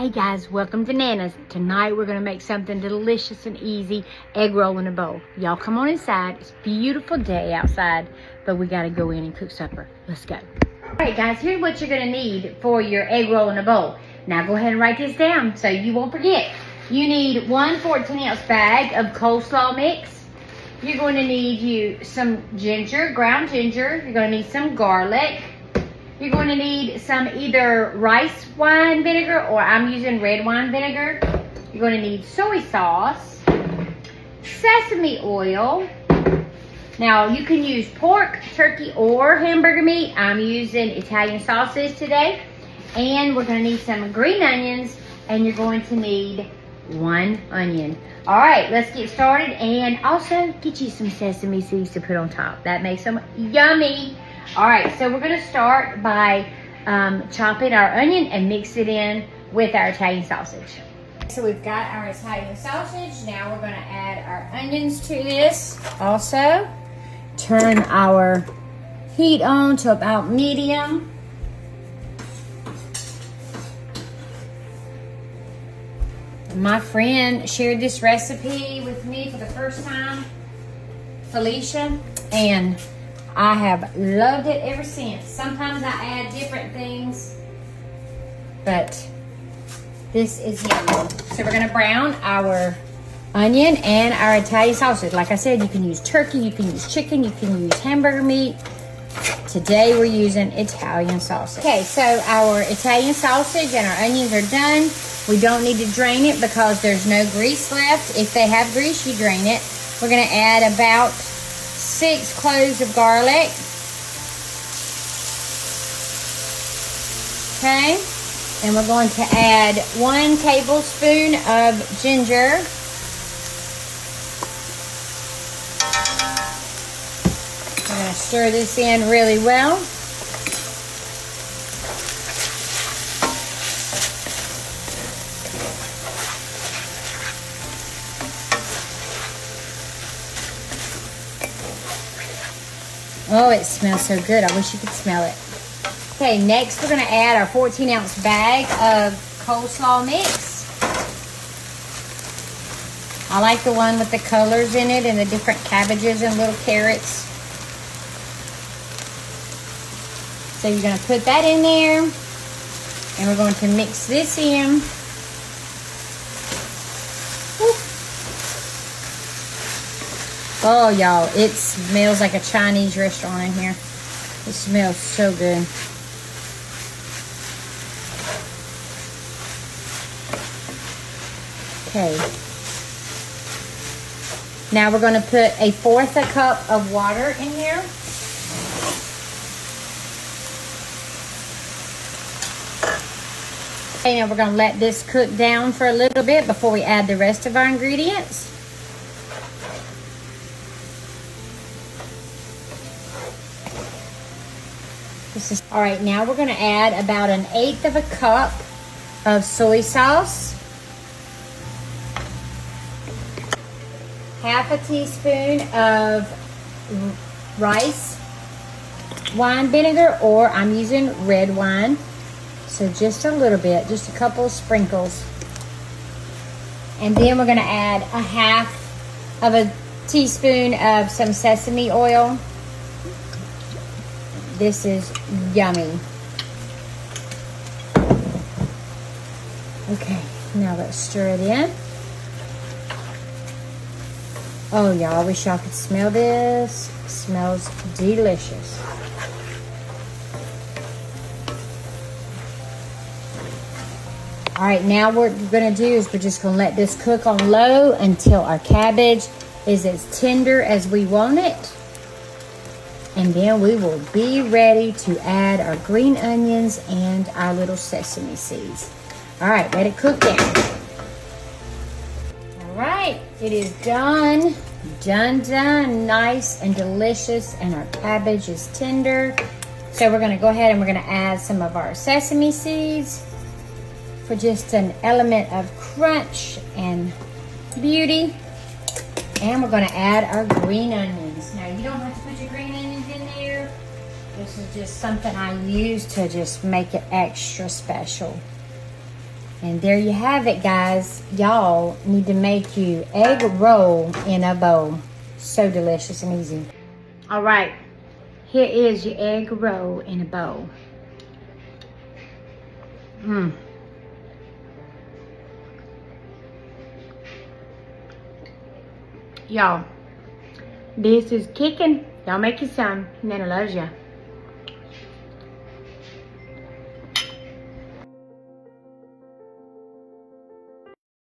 Hey guys, welcome to Nana's. Tonight we're gonna make something delicious and easy, egg roll in a bowl. Y'all come on inside. It's a beautiful day outside, but we gotta go in and cook supper. Let's go. All right guys, here's what you're gonna need for your egg roll in a bowl. Now go ahead and write this down so you won't forget. You need one 14-ounce bag of coleslaw mix. You're going to need some ginger, ground ginger. You're gonna need some garlic. You're going to need some either rice wine vinegar or I'm using red wine vinegar. You're going to need soy sauce, sesame oil. Now you can use pork, turkey, or hamburger meat. I'm using Italian sausage today. And we're going to need some green onions, and you're going to need one onion. All right, let's get started, and also get you some sesame seeds to put on top. That makes them yummy. All right, so we're gonna start by chopping our onion and mix it in with our Italian sausage. So we've got our Italian sausage. Now we're gonna add our onions to this. Also, turn our heat on to about medium. My friend shared this recipe with me for the first time, Felicia, and I have loved it ever since. Sometimes I add different things, but this is yummy. So we're gonna brown our onion and our Italian sausage. Like I said, you can use turkey, you can use chicken, you can use hamburger meat. Today we're using Italian sausage. Okay, so our Italian sausage and our onions are done. We don't need to drain it because there's no grease left. If they have grease, you drain it. We're gonna add about 6 cloves of garlic. Okay, and we're going to add 1 tablespoon of ginger. We're going to stir this in really well. Oh, it smells so good. I wish you could smell it. Okay, next we're going to add our 14-ounce bag of coleslaw mix. I like the one with the colors in it and the different cabbages and little carrots. So you're going to put that in there, and we're going to mix this in. Oh, y'all, it smells like a Chinese restaurant in here. It smells so good. Okay. Now we're going to put 1/4 cup of water in here. Okay, now we're going to let this cook down for a little bit before we add the rest of our ingredients. All right, now we're going to add about 1/8 cup of soy sauce, 1/2 teaspoon of rice wine vinegar, or I'm using red wine. So just a little bit, just a couple of sprinkles. And then we're going to add 1/2 teaspoon of some sesame oil. This is yummy. Okay, now let's stir it in. Oh, y'all, I wish y'all could smell this. It smells delicious. All right, now what we're gonna do is we're just gonna let this cook on low until our cabbage is as tender as we want it. And then we will be ready to add our green onions and our little sesame seeds. All right, let it cook down. All right, it is done. Done. Nice and delicious, and our cabbage is tender. So we're gonna go ahead and we're gonna add some of our sesame seeds for just an element of crunch and beauty. And we're gonna add our green onions. Now you don't have to put your green onions in there. This is just something I use to just make it extra special. And there you have it, guys. Y'all need to make you egg roll in a bowl. So delicious and easy. All right, here is your egg roll in a bowl. Y'all, this is kicking. Y'all make you some. Nana loves ya.